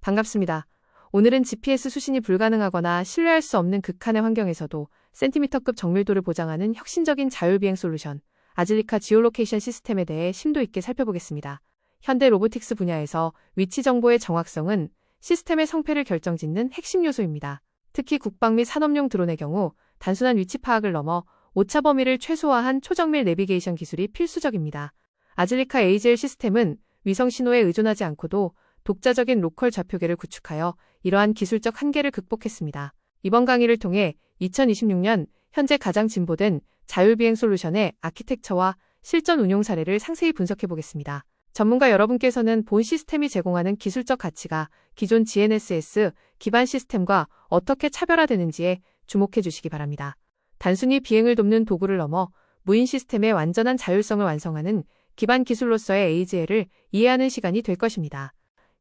반갑습니다. 오늘은 GPS 수신이 불가능하거나 신뢰할 수 없는 극한의 환경에서도 센티미터급 정밀도를 보장하는 혁신적인 자율비행 솔루션, 아질리카 지오로케이션 시스템에 대해 심도 있게 살펴보겠습니다. 현대 로보틱스 분야에서 위치 정보의 정확성은 시스템의 성패를 결정짓는 핵심 요소입니다. 특히 국방 및 산업용 드론의 경우 단순한 위치 파악을 넘어 오차 범위를 최소화한 초정밀 내비게이션 기술이 필수적입니다. 아질리카 AGL 시스템은 위성 신호에 의존하지 않고도 독자적인 로컬 좌표계를 구축하여 이러한 기술적 한계를 극복했습니다. 이번 강의를 통해 2026년 현재 가장 진보된 자율비행 솔루션의 아키텍처와 실전 운용 사례를 상세히 분석해 보겠습니다. 전문가 여러분께서는 본 시스템이 제공하는 기술적 가치가 기존 GNSS 기반 시스템과 어떻게 차별화되는지에 주목해 주시기 바랍니다. 단순히 비행을 돕는 도구를 넘어 무인 시스템의 완전한 자율성을 완성하는 기반 기술로서의 AGL을 이해하는 시간이 될 것입니다.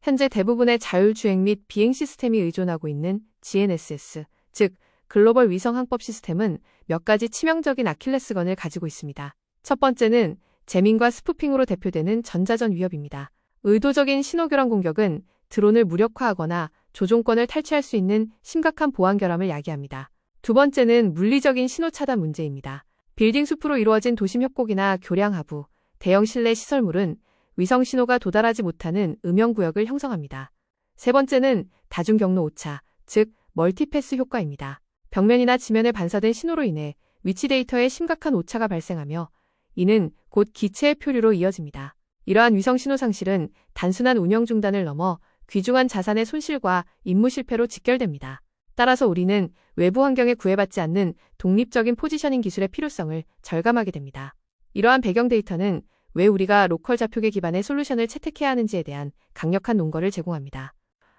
현재 대부분의 자율주행 및 비행 시스템이 의존하고 있는 GNSS, 즉 글로벌 위성 항법 시스템은 몇 가지 치명적인 아킬레스건을 가지고 있습니다. 첫 번째는 재민과 스푸핑으로 대표되는 전자전 위협입니다. 의도적인 신호 교란 공격은 드론을 무력화하거나 조종권을 탈취할 수 있는 심각한 보안 결함을 야기합니다. 두 번째는 물리적인 신호 차단 문제입니다. 빌딩 숲으로 이루어진 도심 협곡이나 교량 하부, 대형 실내 시설물은 위성 신호가 도달하지 못하는 음영구역을 형성합니다. 세 번째는 다중 경로 오차, 즉 멀티패스 효과입니다. 벽면이나 지면에 반사된 신호로 인해 위치 데이터에 심각한 오차가 발생하며 이는 곧 기체의 표류로 이어집니다. 이러한 위성 신호 상실은 단순한 운영 중단을 넘어 귀중한 자산의 손실과 임무 실패로 직결됩니다. 따라서 우리는 외부 환경에 구애받지 않는 독립적인 포지셔닝 기술의 필요성을 절감하게 됩니다. 이러한 배경 데이터는 왜 우리가 로컬 좌표계 기반의 솔루션을 채택해야 하는지에 대한 강력한 논거를 제공합니다.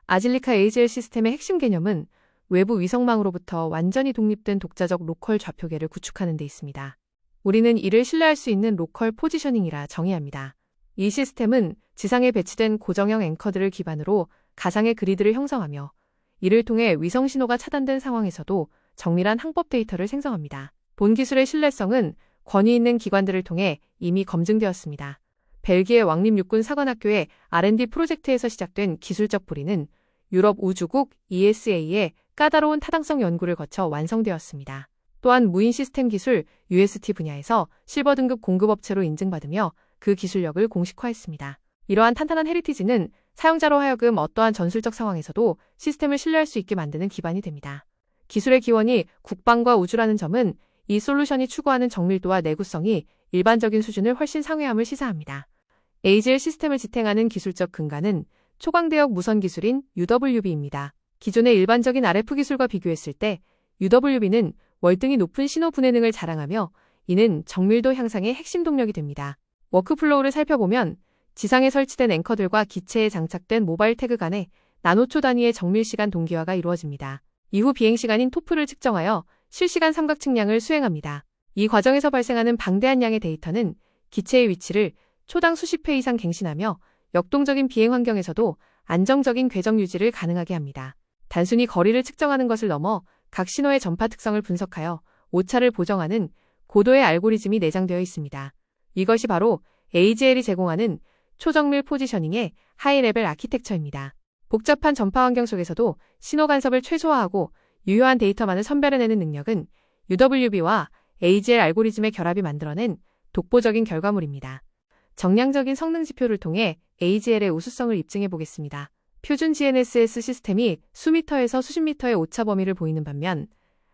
아질리카 AGL 시스템의 핵심 개념은 외부 위성망으로부터 완전히 독립된 독자적 로컬 좌표계를 구축하는 데 있습니다. 우리는 이를 신뢰할 수 있는 로컬 포지셔닝이라 정의합니다. 이 시스템은 지상에 배치된 고정형 앵커들을 기반으로 가상의 그리드를 형성하며 이를 통해 위성 신호가 차단된 상황에서도 정밀한 항법 데이터를 생성합니다. 본 기술의 신뢰성은 권위 있는 기관들을 통해 이미 검증되었습니다. 벨기에 왕립육군 사관학교의 R&D 프로젝트에서 시작된 기술적 보리는 유럽 우주국 ESA의 까다로운 타당성 연구를 거쳐 완성되었습니다. 또한 무인 시스템 기술 UST 분야에서 실버 등급 공급업체로 인증받으며 그 기술력을 공식화했습니다. 이러한 탄탄한 헤리티지는 사용자로 하여금 어떠한 전술적 상황에서도 시스템을 신뢰할 수 있게 만드는 기반이 됩니다. 기술의 기원이 국방과 우주라는 점은 이 솔루션이 추구하는 정밀도와 내구성이 일반적인 수준을 훨씬 상회함을 시사합니다. AGL 시스템을 지탱하는 기술적 근간은 초광대역 무선 기술인 UWB입니다. 기존의 일반적인 RF 기술과 비교했을 때 UWB는 월등히 높은 신호 분해능을 자랑하며 이는 정밀도 향상의 핵심 동력이 됩니다. 워크플로우를 살펴보면 지상에 설치된 앵커들과 기체에 장착된 모바일 태그 간에 나노초 단위의 정밀시간 동기화가 이루어집니다. 이후 비행시간인 토프를 측정하여 실시간 삼각 측량을 수행합니다. 이 과정에서 발생하는 방대한 양의 데이터는 기체의 위치를 초당 수십 회 이상 갱신하며 역동적인 비행 환경에서도 안정적인 궤적 유지를 가능하게 합니다. 단순히 거리를 측정하는 것을 넘어 각 신호의 전파 특성을 분석하여 오차를 보정하는 고도의 알고리즘이 내장되어 있습니다. 이것이 바로 AGL이 제공하는 초정밀 포지셔닝의 하이레벨 아키텍처입니다. 복잡한 전파 환경 속에서도 신호 간섭을 최소화하고 유효한 데이터만을 선별해내는 능력은 UWB와 AGL 알고리즘의 결합이 만들어낸 독보적인 결과물입니다. 정량적인 성능 지표를 통해 AGL의 우수성을 입증해 보겠습니다. 표준 GNSS 시스템이 수미터에서 수십 미터의 오차 범위를 보이는 반면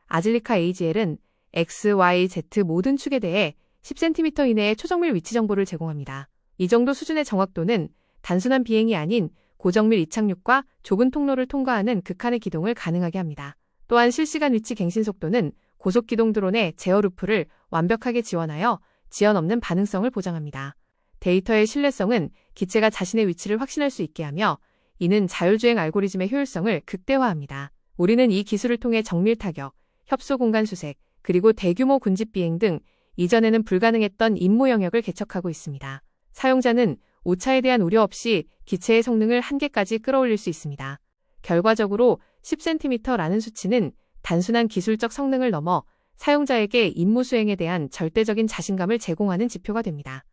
아질리카 AGL은 X, Y, Z 모든 축에 대해 10cm 이내의 초정밀 위치 정보를 제공합니다. 이 정도 수준의 정확도는 단순한 비행이 아닌 고정밀 이착륙과 좁은 통로를 통과하는 극한의 기동을 가능하게 합니다. 또한 실시간 위치 갱신 속도는 고속기동 드론의 제어 루프를 완벽하게 지원하여 지연 없는 반응성을 보장합니다. 데이터의 신뢰성은 기체가 자신의 위치를 확신할 수 있게 하며 이는 자율주행 알고리즘의 효율성을 극대화합니다. 우리는 이 기술을 통해 정밀 타격, 협소 공간 수색, 그리고 대규모 군집 비행 등 이전에는 불가능했던 임무 영역을 개척하고 있습니다. 사용자는 오차에 대한 우려 없이 기체의 성능을 한계까지 끌어올릴 수 있습니다. 결과적으로 10cm라는 수치는 단순한 기술적 성능을 넘어 사용자에게 임무 수행에 대한 절대적인 자신감을 제공하는 지표가 됩니다.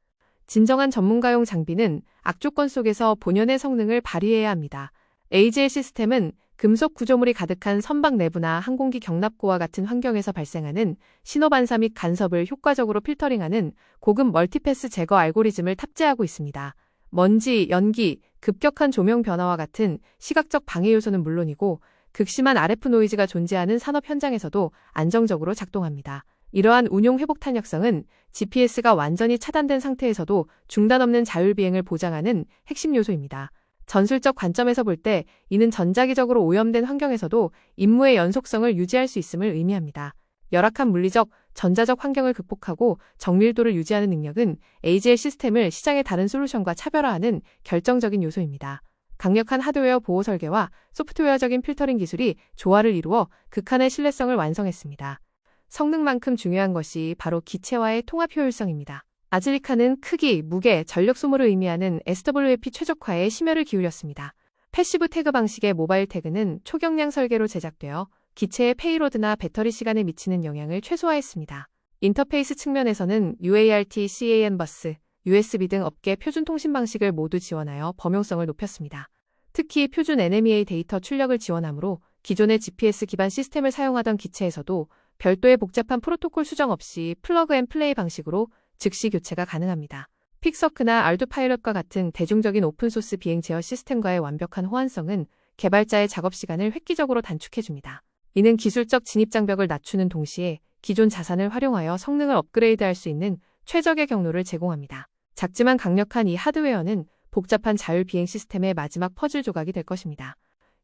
진정한 전문가용 장비는 악조건 속에서 본연의 성능을 발휘해야 합니다. AGL 시스템은 금속 구조물이 가득한 선박 내부나 항공기 경납고와 같은 환경에서 발생하는 신호 반사 및 간섭을 효과적으로 필터링하는 고급 멀티패스 제거 알고리즘을 탑재하고 있습니다. 먼지, 연기, 급격한 조명 변화와 같은 시각적 방해 요소는 물론이고 극심한 RF 노이즈가 존재하는 산업 현장에서도 안정적으로 작동합니다. 이러한 운용 회복 탄력성은 GPS가 완전히 차단된 상태에서도 중단 없는 자율 비행을 보장하는 핵심 요소입니다. 전술적 관점에서 볼 때 이는 전자기적으로 오염된 환경에서도 임무의 연속성을 유지할 수 있음을 의미합니다. 열악한 물리적, 전자적 환경을 극복하고 정밀도를 유지하는 능력은 AGL 시스템을 시장의 다른 솔루션과 차별화하는 결정적인 요소입니다. 강력한 하드웨어 보호 설계와 소프트웨어적인 필터링 기술이 조화를 이루어 극한의 신뢰성을 완성했습니다. 성능만큼 중요한 것이 바로 기체와의 통합 효율성입니다. 아질리카는 크기, 무게, 전력 소모를 의미하는 SWAP 최적화에 심혈을 기울였습니다. 패시브 태그 방식의 모바일 태그는 초경량 설계로 제작되어 기체의 페이로드나 배터리 시간에 미치는 영향을 최소화했습니다. 인터페이스 측면에서는 UART, CAN 버스, USB 등 업계 표준 통신 방식을 모두 지원하여 범용성을 높였습니다. 특히 표준 NMEA 데이터 출력을 지원하므로 기존의 GPS 기반 시스템을 사용하던 기체에서도 별도의 복잡한 프로토콜 수정 없이 플러그 앤 플레이 방식으로 즉시 교체가 가능합니다. 픽서크나 알두파일럿과 같은 대중적인 오픈소스 비행 제어 시스템과의 완벽한 호환성은 개발자의 작업 시간을 획기적으로 단축해줍니다. 이는 기술적 진입 장벽을 낮추는 동시에 기존 자산을 활용하여 성능을 업그레이드할 수 있는 최적의 경로를 제공합니다. 작지만 강력한 이 하드웨어는 복잡한 자율 비행 시스템의 마지막 퍼즐 조각이 될 것입니다.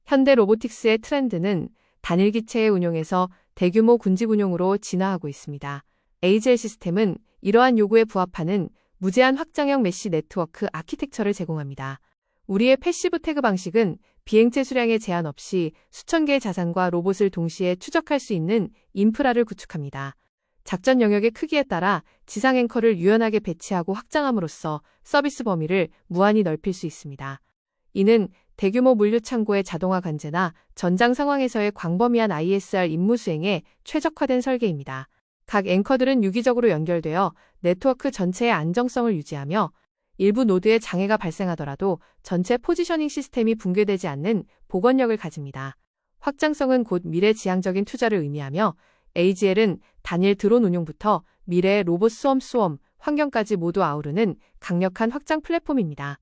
현대 로보틱스의 트렌드는 단일 기체의 운용에서 대규모 군집 운용으로 진화하고 있습니다. AGL 시스템은 이러한 요구에 부합하는 무제한 확장형 메쉬 네트워크 아키텍처를 제공합니다. 우리의 패시브 태그 방식은 비행체 수량에 제한 없이 수천 개의 자산과 로봇을 동시에 추적할 수 있는 인프라를 구축합니다. 작전 영역의 크기에 따라 지상 앵커를 유연하게 배치하고 확장함으로써 서비스 범위를 무한히 넓힐 수 있습니다. 이는 대규모 물류 창고의 자동화 관제나 전장 상황에서의 광범위한 ISR 임무 수행에 최적화된 설계입니다. 각 앵커들은 유기적으로 연결되어 네트워크 전체의 안정성을 유지하며 일부 노드에 장애가 발생하더라도 전체 포지셔닝 시스템이 붕괴되지 않는 복원력을 가집니다. 확장성은 곧 미래지향적인 투자를 의미하며 AGL은 단일 드론 운용부터 미래의 로봇 수험 환경까지 모두 아우르는 강력한 확장 플랫폼입니다.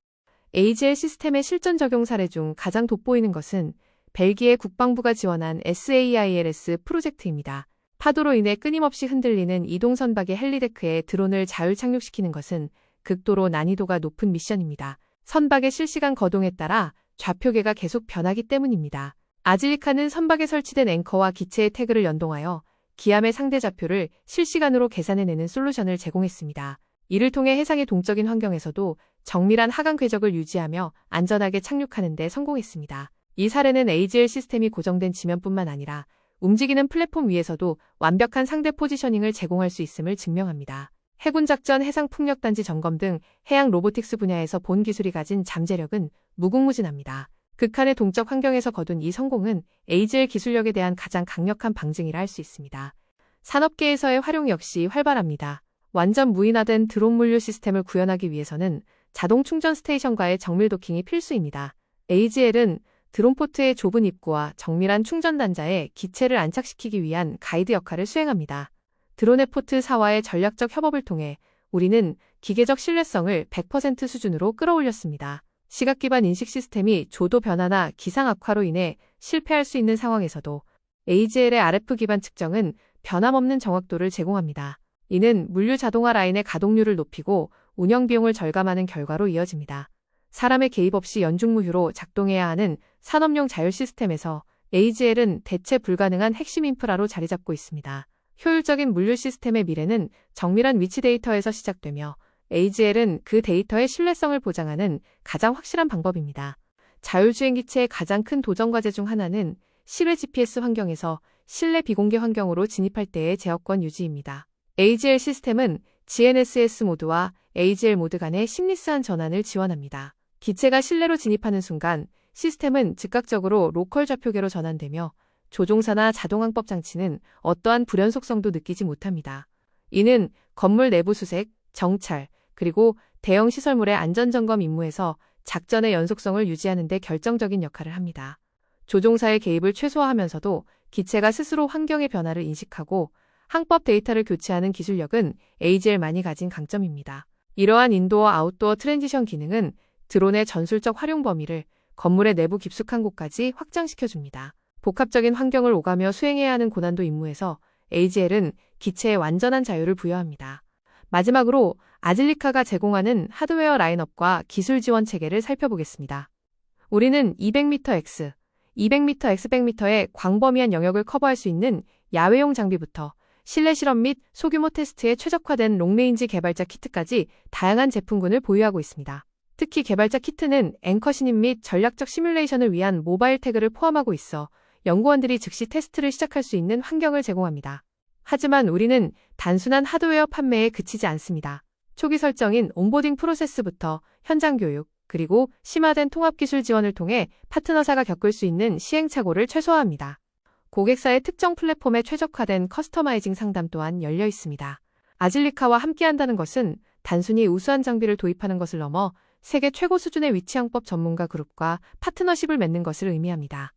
AGL 시스템의 실전 적용 사례 중 가장 돋보이는 것은 벨기에 국방부가 지원한 SAILS 프로젝트입니다. 파도로 인해 끊임없이 흔들리는 이동선박의 헬리데크에 드론을 자율 착륙시키는 것은 극도로 난이도가 높은 미션입니다. 선박의 실시간 거동에 따라 좌표계가 계속 변하기 때문입니다. 아질리카는 선박에 설치된 앵커와 기체의 태그를 연동하여 기암의 상대 좌표를 실시간으로 계산해내는 솔루션을 제공했습니다. 이를 통해 해상의 동적인 환경에서도 정밀한 하강 궤적을 유지하며 안전하게 착륙하는 데 성공했습니다. 이 사례는 AGL 시스템이 고정된 지면뿐만 아니라 움직이는 플랫폼 위에서도 완벽한 상대 포지셔닝을 제공할 수 있음을 증명합니다. 해군작전, 해상풍력단지 점검 등 해양 로보틱스 분야에서 본 기술이 가진 잠재력은 무궁무진합니다. 극한의 동적 환경에서 거둔 이 성공은 AGL 기술력에 대한 가장 강력한 방증이라 할 수 있습니다. 산업계에서의 활용 역시 활발합니다. 완전 무인화된 드론 물류 시스템을 구현하기 위해서는 자동 충전 스테이션과의 정밀 도킹이 필수입니다. AGL은 드론 포트의 좁은 입구와 정밀한 충전 단자에 기체를 안착시키기 위한 가이드 역할을 수행합니다. 드론의 포트 4와의 전략적 협업을 통해 우리는 기계적 신뢰성을 100% 수준으로 끌어올렸습니다. 시각 기반 인식 시스템이 조도 변화나 기상 악화로 인해 실패할 수 있는 상황에서도 AGL의 RF 기반 측정은 변함없는 정확도를 제공합니다. 이는 물류 자동화 라인의 가동률을 높이고 운영 비용을 절감하는 결과로 이어집니다. 사람의 개입 없이 연중무휴로 작동해야 하는 산업용 자율 시스템에서 AGL은 대체 불가능한 핵심 인프라로 자리 잡고 있습니다. 효율적인 물류 시스템의 미래는 정밀한 위치 데이터에서 시작되며 AGL은 그 데이터의 신뢰성을 보장하는 가장 확실한 방법입니다. 자율주행 기체의 가장 큰 도전 과제 중 하나는 실외 GPS 환경에서 실내 비공개 환경으로 진입할 때의 제어권 유지입니다. AGL 시스템은 GNSS 모드와 AGL 모드 간의 심리스한 전환을 지원합니다. 기체가 실내로 진입하는 순간 시스템은 즉각적으로 로컬 좌표계로 전환되며 조종사나 자동항법 장치는 어떠한 불연속성도 느끼지 못합니다. 이는 건물 내부 수색, 정찰, 그리고 대형 시설물의 안전점검 임무에서 작전의 연속성을 유지하는 데 결정적인 역할을 합니다. 조종사의 개입을 최소화하면서도 기체가 스스로 환경의 변화를 인식하고 항법 데이터를 교체하는 기술력은 AGL-만이 가진 강점입니다. 이러한 인도어 아웃도어 트랜지션 기능은 드론의 전술적 활용 범위를 건물의 내부 깊숙한 곳까지 확장시켜줍니다. 복합적인 환경을 오가며 수행해야 하는 고난도 임무에서 AGL은 기체에 완전한 자유를 부여합니다. 마지막으로 아질리카가 제공하는 하드웨어 라인업과 기술 지원 체계를 살펴보겠습니다. 우리는 200m/X, 200m/X100m의 광범위한 영역을 커버할 수 있는 야외용 장비부터 실내 실험 및 소규모 테스트에 최적화된 롱레인지 개발자 키트까지 다양한 제품군을 보유하고 있습니다. 특히 개발자 키트는 앵커 신입 및 전략적 시뮬레이션을 위한 모바일 태그를 포함하고 있어 연구원들이 즉시 테스트를 시작할 수 있는 환경을 제공합니다. 하지만 우리는 단순한 하드웨어 판매에 그치지 않습니다. 초기 설정인 온보딩 프로세스부터 현장 교육, 그리고 심화된 통합기술 지원을 통해 파트너사가 겪을 수 있는 시행착오를 최소화합니다. 고객사의 특정 플랫폼에 최적화된 커스터마이징 상담 또한 열려 있습니다. 아질리카와 함께한다는 것은 단순히 우수한 장비를 도입하는 것을 넘어 세계 최고 수준의 위치 항법 전문가 그룹과 파트너십을 맺는 것을 의미합니다.